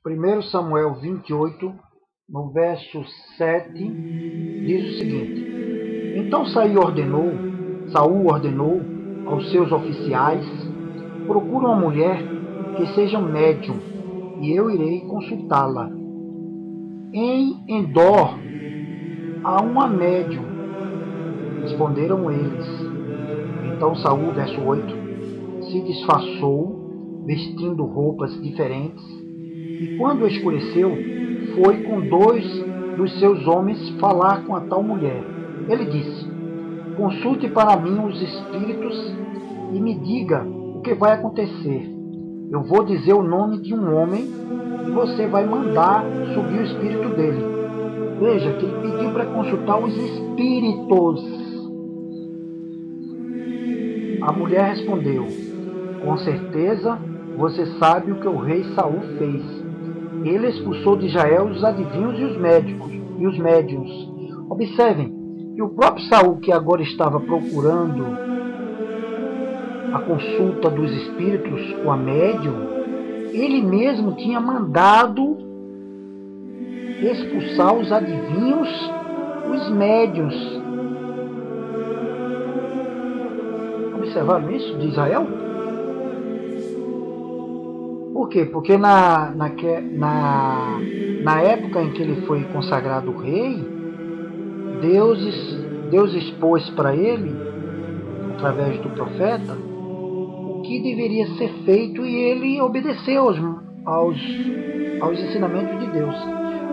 1 Samuel 28, no verso 7, diz o seguinte: Então Saul ordenou aos seus oficiais: procure uma mulher que seja médium, e eu irei consultá-la. Em Endor há uma médium, responderam eles. Então Saul, verso 8, se disfarçou, vestindo roupas diferentes, e quando escureceu, foi com 2 dos seus homens falar com a tal mulher. Ele disse: consulte para mim os espíritos e me diga o que vai acontecer. Eu vou dizer o nome de um homem e você vai mandar subir o espírito dele. Veja que ele pediu para consultar os espíritos. A mulher respondeu: com certeza você sabe o que o rei Saul fez. Ele expulsou de Israel os adivinhos e os médiuns. Observem que o próprio Saul, que agora estava procurando a consulta dos espíritos com a médium, ele mesmo tinha mandado expulsar os adivinhos, os médiuns. Observaram isso de Israel? Por quê? Porque na época em que ele foi consagrado rei, Deus expôs para ele, através do profeta, o que deveria ser feito, e ele obedeceu aos ensinamentos de Deus.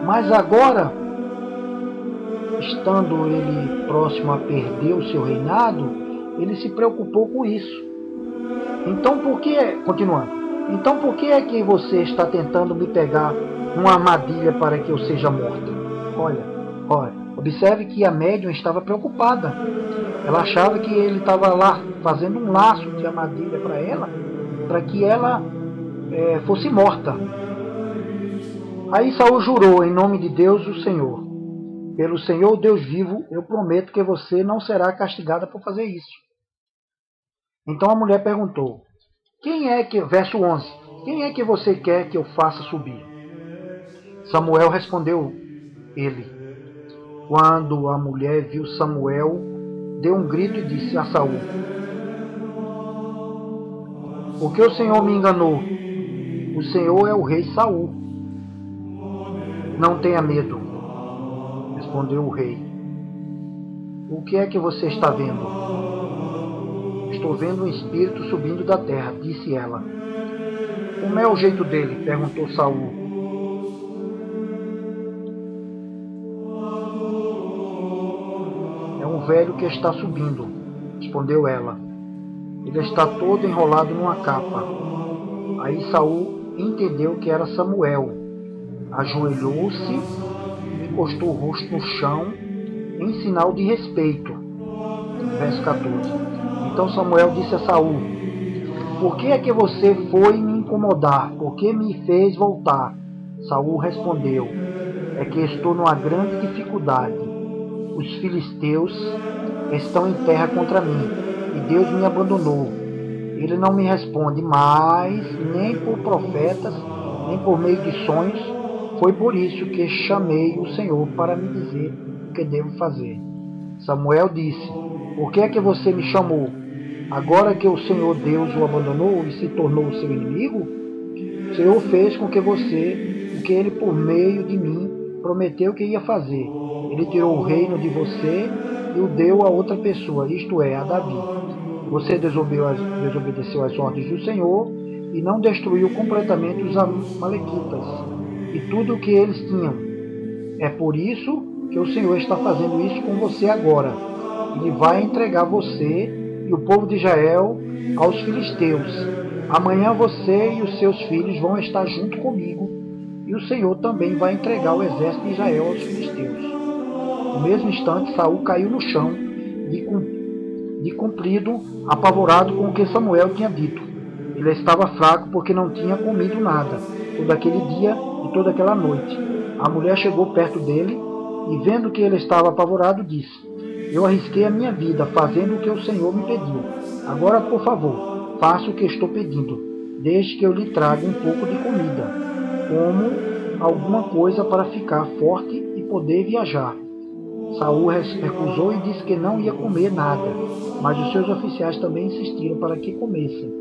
Mas agora, estando ele próximo a perder o seu reinado, ele se preocupou com isso. Então por que é que você está tentando me pegar numa armadilha para que eu seja morta? Olha, observe que a médium estava preocupada. Ela achava que ele estava lá fazendo um laço de armadilha para ela, para que ela fosse morta. Aí Saul jurou em nome de Deus, o Senhor: pelo Senhor Deus vivo, eu prometo que você não será castigada por fazer isso. Então a mulher perguntou: verso 11, quem é que você quer que eu faça subir? Samuel respondeu ele. Quando a mulher viu Samuel, deu um grito e disse a Saul: porque o Senhor me enganou. O Senhor é o rei Saul. Não tenha medo, respondeu o rei. O que é que você está vendo? Estou vendo um espírito subindo da terra, disse ela. Como é o jeito dele? Perguntou Saul. É um velho que está subindo, respondeu ela. Ele está todo enrolado numa capa. Aí Saul entendeu que era Samuel. Ajoelhou-se e encostou o rosto no chão em sinal de respeito. Verso 14. Então Samuel disse a Saul: por que é que você foi me incomodar? Por que me fez voltar? Saul respondeu: é que estou numa grande dificuldade. Os filisteus estão em terra contra mim, e Deus me abandonou. Ele não me responde mais, nem por profetas, nem por meio de sonhos. Foi por isso que chamei o Senhor para me dizer o que devo fazer. Samuel disse: por que é que você me chamou? Agora que o Senhor Deus o abandonou e se tornou seu inimigo, o Senhor fez com que o que ele por meio de mim prometeu que ia fazer. Ele tirou o reino de você e o deu a outra pessoa, isto é, a Davi. Você desobedeceu às ordens do Senhor e não destruiu completamente os amalequitas e tudo o que eles tinham. É por isso que o Senhor está fazendo isso com você agora. Ele vai entregar você e o povo de Israel aos filisteus. Amanhã você e os seus filhos vão estar junto comigo, e o Senhor também vai entregar o exército de Israel aos filisteus. No mesmo instante, Saul caiu no chão, de comprido, apavorado com o que Samuel tinha dito. Ele estava fraco porque não tinha comido nada todo aquele dia e toda aquela noite. A mulher chegou perto dele e, vendo que ele estava apavorado, disse: eu arrisquei a minha vida fazendo o que o Senhor me pediu. Agora, por favor, faça o que estou pedindo, desde que eu lhe traga um pouco de comida. como alguma coisa para ficar forte e poder viajar. Saul recusou e disse que não ia comer nada, mas os seus oficiais também insistiram para que comessem.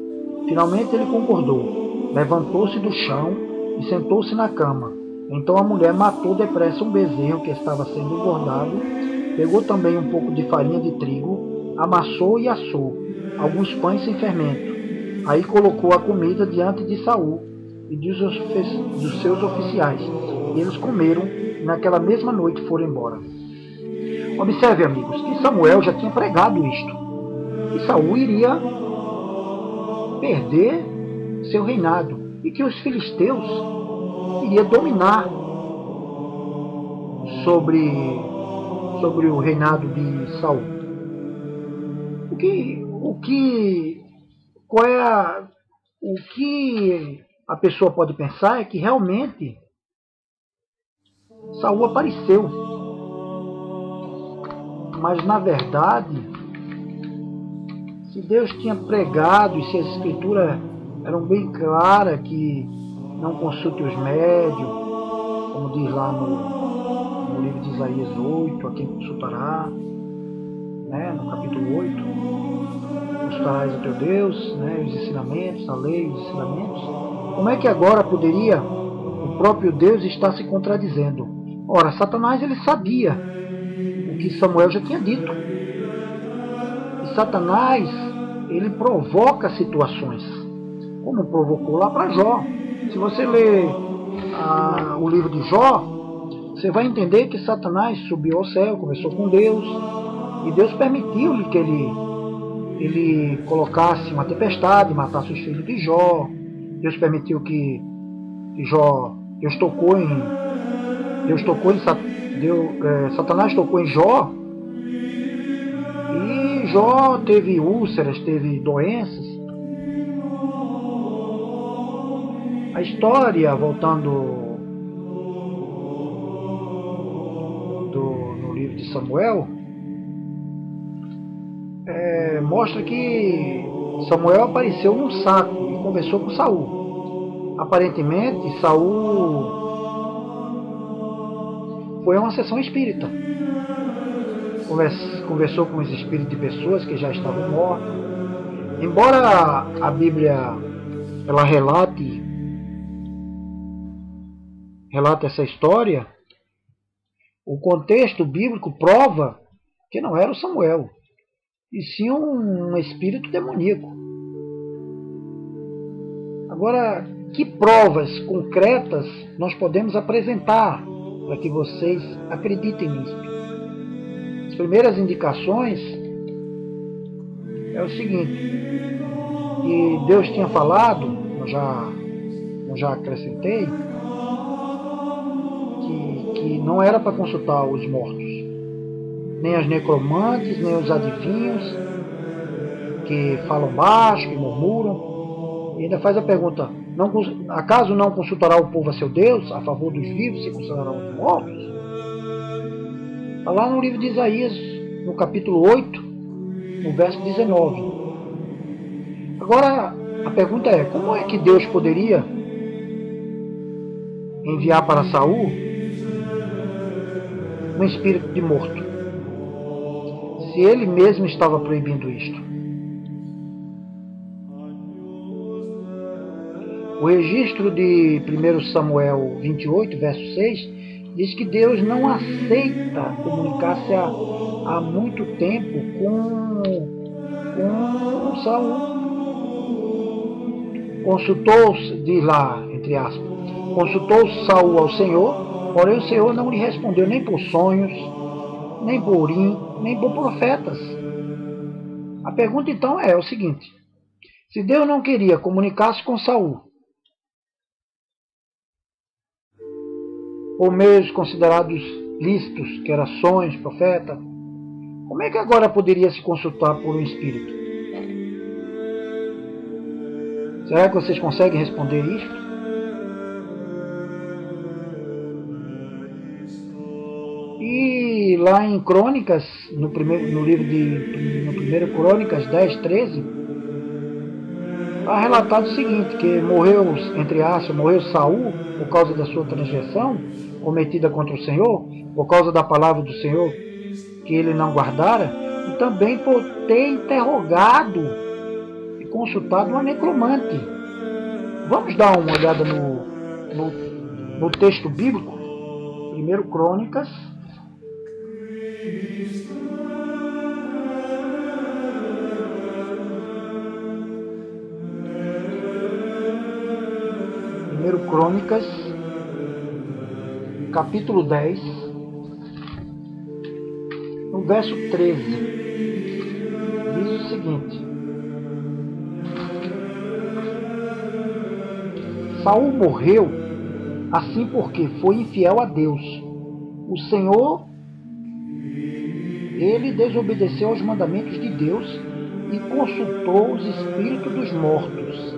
Finalmente ele concordou, levantou-se do chão e sentou-se na cama. Então a mulher matou depressa um bezerro que estava sendo engordado, pegou também um pouco de farinha de trigo, amassou e assou alguns pães sem fermento. Aí colocou a comida diante de Saul e dos seus oficiais. E eles comeram e naquela mesma noite foram embora. Observe, amigos, que Samuel já tinha pregado isto. Que Saul iria perder seu reinado e que os filisteus iriam dominar sobre o reinado de Saul. O que a pessoa pode pensar é que realmente Saul apareceu. Mas na verdade, se Deus tinha pregado e se as escrituras eram bem claras que não consulte os médios, como diz lá no livro de Isaías 8, a quem consultará, né, no capítulo 8, consultarás o teu Deus, né, os ensinamentos, a lei, os ensinamentos. Como é que agora poderia o próprio Deus estar se contradizendo? Ora, Satanás ele sabia o que Samuel já tinha dito. E Satanás ele provoca situações, como provocou lá para Jó. Se você ler o livro de Jó, você vai entender que Satanás subiu ao céu, conversou com Deus, e Deus permitiu-lhe que ele colocasse uma tempestade, matasse os filhos de Jó. Deus permitiu que Satanás tocou em Jó, e Jó teve úlceras, teve doenças. A história, voltando no livro de Samuel, mostra que Samuel apareceu num saco e conversou com Saul. Aparentemente, Saul foi a uma sessão espírita. Conversou com os espíritos de pessoas que já estavam mortas. Embora a Bíblia ela relate essa história, o contexto bíblico prova que não era o Samuel, e sim um espírito demoníaco. Agora, que provas concretas nós podemos apresentar para que vocês acreditem nisso? As primeiras indicações é o seguinte, que Deus tinha falado, eu já acrescentei, que não era para consultar os mortos, nem as necromantes, nem os adivinhos, que falam baixo, que murmuram. E ainda faz a pergunta, acaso não consultará o povo a seu Deus, a favor dos vivos, se considerarão os mortos? Está lá no livro de Isaías, no capítulo 8, no verso 19. Agora, a pergunta é, como é que Deus poderia enviar para Saul um espírito de morto, se ele mesmo estava proibindo isto? O registro de 1 Samuel 28, verso 6, diz que Deus não aceita comunicar-se há muito tempo com Saul. Consultou-se, diz lá, entre aspas, consultou Saul ao Senhor, porém o Senhor não lhe respondeu nem por sonhos, nem por Urim, nem por profetas. A pergunta então é o seguinte, se Deus não queria comunicar-se com Saul, por meios considerados lícitos, que eram sonhos, profeta, como é que agora poderia se consultar por um espírito? Será que vocês conseguem responder isto? E lá em Crônicas, no livro de 1 Crônicas 10, 13, está relatado o seguinte, que morreu, entre aspas, morreu Saul, por causa da sua transgressão cometida contra o Senhor, por causa da palavra do Senhor que ele não guardara, e também por ter interrogado e consultado uma necromante. Vamos dar uma olhada no texto bíblico, 1 Crônicas, capítulo 10, no verso 13, diz o seguinte: Saul morreu assim porque foi infiel a Deus. O Senhor, ele desobedeceu aos mandamentos de Deus e consultou os espíritos dos mortos,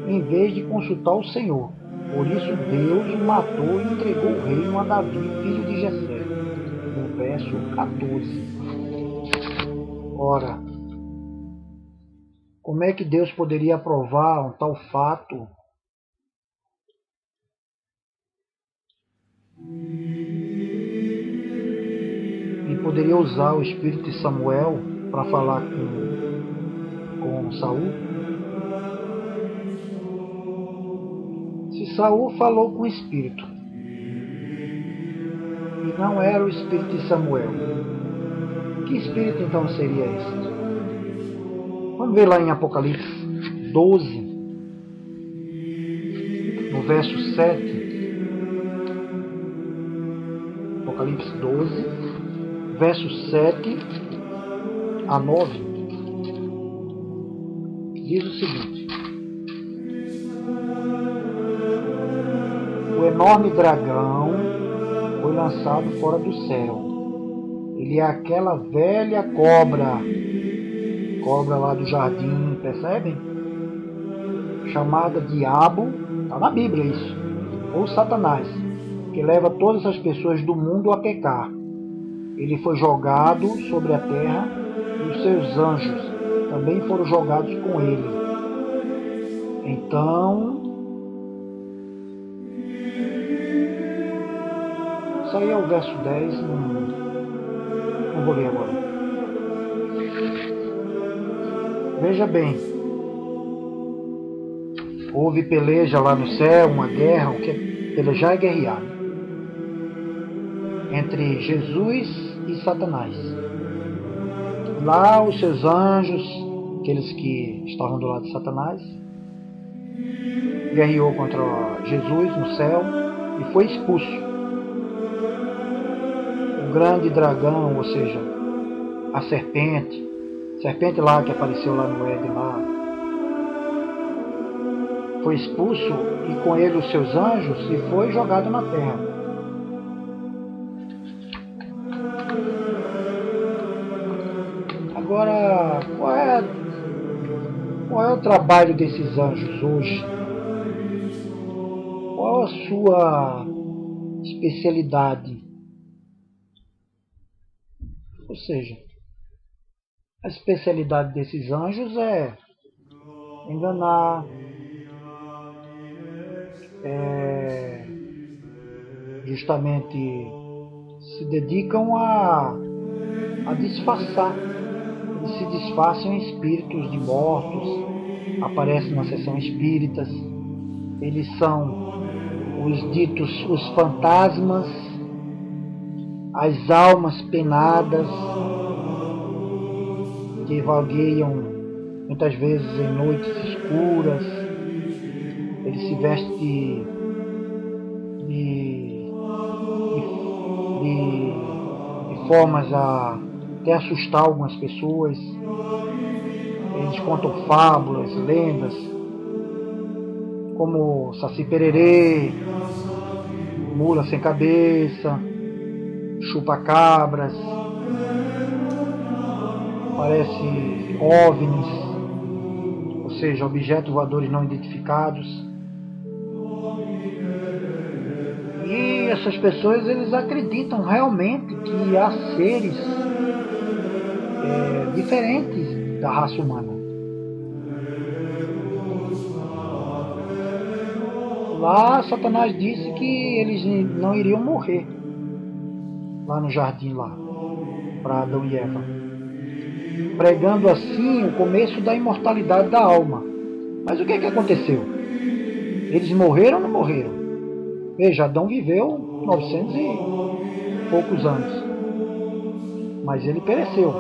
em vez de consultar o Senhor. Por isso Deus o matou e entregou o reino a Davi, filho de Jessé. No verso 14. Ora, como é que Deus poderia aprovar um tal fato? E poderia usar o espírito de Samuel para falar com Saul? Se Saul falou com o espírito e não era o espírito de Samuel, que espírito então seria esse? Vamos ver lá em Apocalipse 12, no verso 7. Apocalipse 12, verso 7 a 9, diz o seguinte: O enorme dragão foi lançado fora do céu. Ele é aquela velha cobra lá do jardim, percebem? Chamada Diabo, está na Bíblia isso, ou Satanás, que leva todas as pessoas do mundo a pecar. Ele foi jogado sobre a terra e os seus anjos também foram jogados com ele. Então, isso aí é o verso 10, não vou ler agora. Veja bem, houve peleja lá no céu, uma guerra, o que é pelejar é guerrear, entre Jesus e Satanás. Lá os seus anjos, aqueles que estavam do lado de Satanás, guerreou contra Jesus no céu e foi expulso. O grande dragão, ou seja, a serpente lá que apareceu lá no Éden, lá, foi expulso e com ele os seus anjos e foi jogado na terra. Agora, qual é o trabalho desses anjos hoje? Qual a sua especialidade? Ou seja, a especialidade desses anjos é enganar, justamente se dedicam a disfarçar. Eles se disfarçam em espíritos de mortos, aparecem na sessão espíritas. Eles são os fantasmas, as almas penadas, que vagueiam muitas vezes em noites escuras. Ele se veste de formas a até assustar algumas pessoas. Eles contam fábulas, lendas, como Saci Pererê, Mula Sem Cabeça, Chupa-Cabras, parece OVNIs, ou seja, objetos voadores não identificados. E essas pessoas, eles acreditam realmente que há seres diferentes da raça humana. Lá Satanás disse que eles não iriam morrer. Lá no jardim lá, para Adão e Eva. Pregando assim o começo da imortalidade da alma. Mas o que aconteceu? Eles morreram ou não morreram? Veja, Adão viveu 900 e poucos anos. Mas ele pereceu.